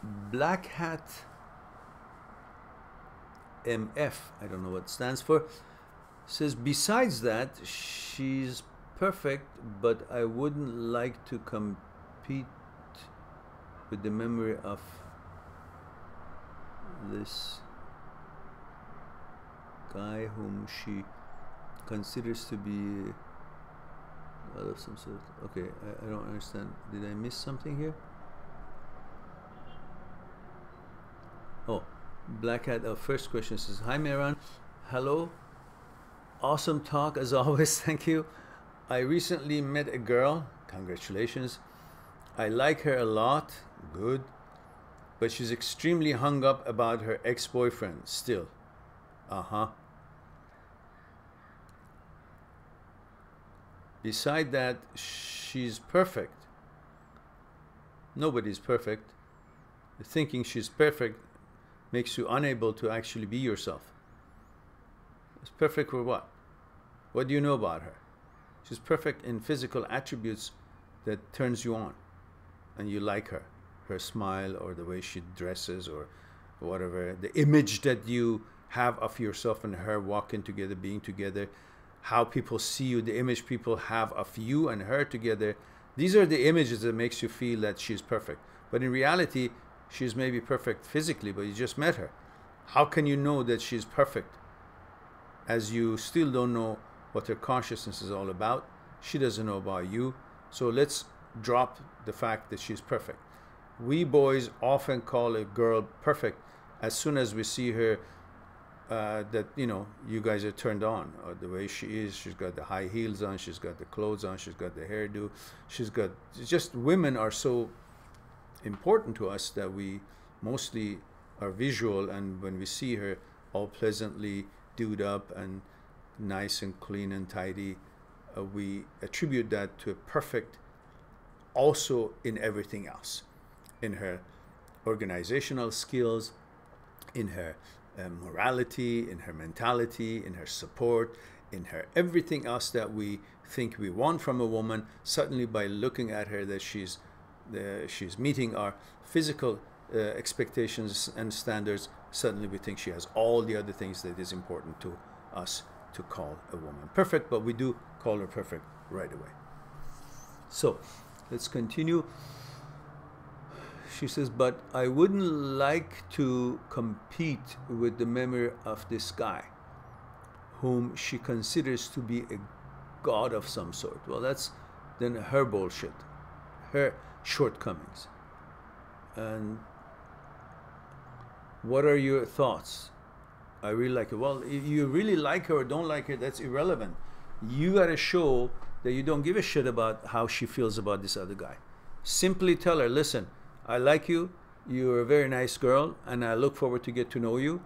Black Hat MF, I don't know what it stands for, says, besides that, she's perfect, but I wouldn't like to compete with the memory of this guy whom she considers to be of some sort. Okay, I don't understand. Did I miss something here? Oh, Black Hat, first question says, hi Mehran, hello, awesome talk as always, thank you. I recently met a girl, congratulations. I like her a lot, good, but she's extremely hung up about her ex-boyfriend still. Beside that, she's perfect. Nobody's perfect. Thinking she's perfect makes you unable to actually be yourself. It's perfect for what? What do you know about her? She's perfect in physical attributes that turns you on and you like her. Her smile, or the way she dresses, or whatever. The image that you have of yourself and her walking together, being together, how people see you, the image people have of you and her together. These are the images that makes you feel that she's perfect. But in reality, she's maybe perfect physically, but you just met her. How can you know that she's perfect, as you still don't know what her consciousness is all about? She doesn't know about you. So let's drop the fact that she's perfect. We boys often call a girl perfect as soon as we see her, that, you know, you guys are turned on, or the way she is. She's got the high heels on, she's got the clothes on, she's got the hairdo, she's got, just, women are so important to us that we mostly are visual, and when we see her all pleasantly doed up and nice and clean and tidy, we attribute that to a perfect, also in everything else, in her organizational skills, in her morality, in her mentality, in her support, in her everything else that we think we want from a woman. Suddenly, by looking at her, that she's meeting our physical expectations and standards, suddenly we think she has all the other things that is important to us to call a woman perfect, but we do call her perfect right away. So let's continue. She says, but I wouldn't like to compete with the memory of this guy whom she considers to be a god of some sort. Well, that's then her bullshit, her shortcomings. And what are your thoughts? I really like her. Well, if you really like her or don't like her, that's irrelevant. You gotta show that you don't give a shit about how she feels about this other guy. Simply tell her, listen, I like you, you're a very nice girl, and I look forward to get to know you.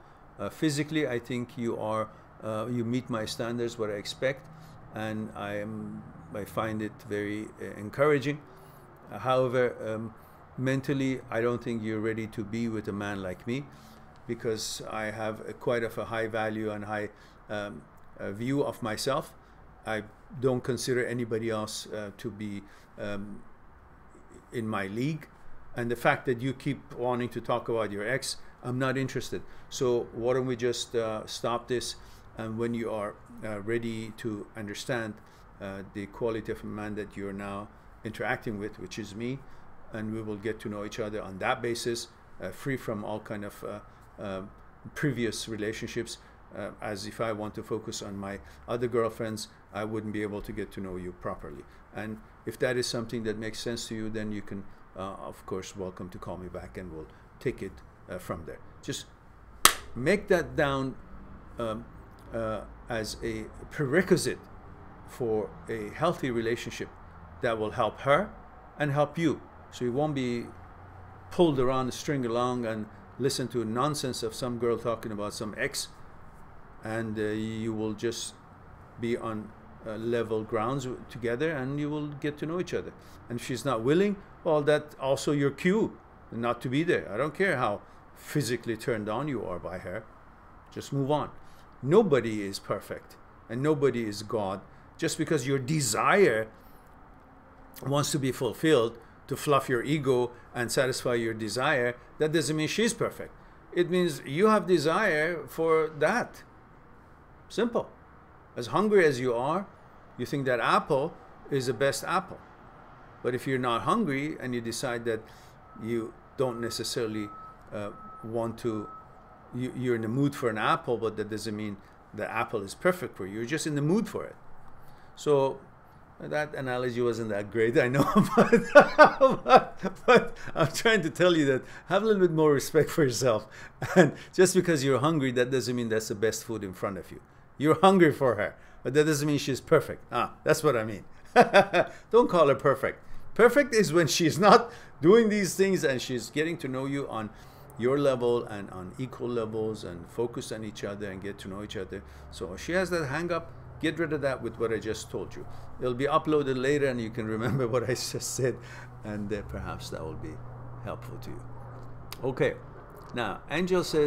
Physically, I think you are, you meet my standards, what I expect, and I find it very encouraging. However, mentally, I don't think you're ready to be with a man like me, because I have quite of a high value and high view of myself. I don't consider anybody else to be in my league. And the fact that you keep wanting to talk about your ex, I'm not interested. So why don't we just stop this, and when you are ready to understand the quality of a man that you're now interacting with, which is me, and we will get to know each other on that basis, free from all kind of previous relationships. As if I want to focus on my other girlfriends, I wouldn't be able to get to know you properly. And if that is something that makes sense to you, then you can, of course, welcome to call me back, and we'll take it from there. Just make that down as a prerequisite for a healthy relationship that will help her and help you. So you won't be pulled around, string along, and listen to nonsense of some girl talking about some ex, and you will just be on level grounds together, and you will get to know each other. And if she's not willing, well, that's also your cue not to be there. I don't care how physically turned on you are by her. Just move on. Nobody is perfect, and nobody is God. Just because your desire wants to be fulfilled to fluff your ego and satisfy your desire, that doesn't mean she's perfect. It means you have desire for that. Simple. As hungry as you are, you think that apple is the best apple. But if you're not hungry and you decide that you don't necessarily want to, you're in the mood for an apple, but that doesn't mean the apple is perfect for you. You're just in the mood for it. So that analogy wasn't that great, I know, but I'm trying to tell you that have a little bit more respect for yourself. And just because you're hungry, that doesn't mean that's the best food in front of you. You're hungry for her, but that doesn't mean she's perfect. That's what I mean. Don't call her perfect. Perfect is when she's not doing these things and she's getting to know you on your level and on equal levels and focus on each other and get to know each other. So if she has that hang up, get rid of that with what I just told you. It'll be uploaded later and you can remember what I just said, and perhaps that will be helpful to you. Okay, now Angel says,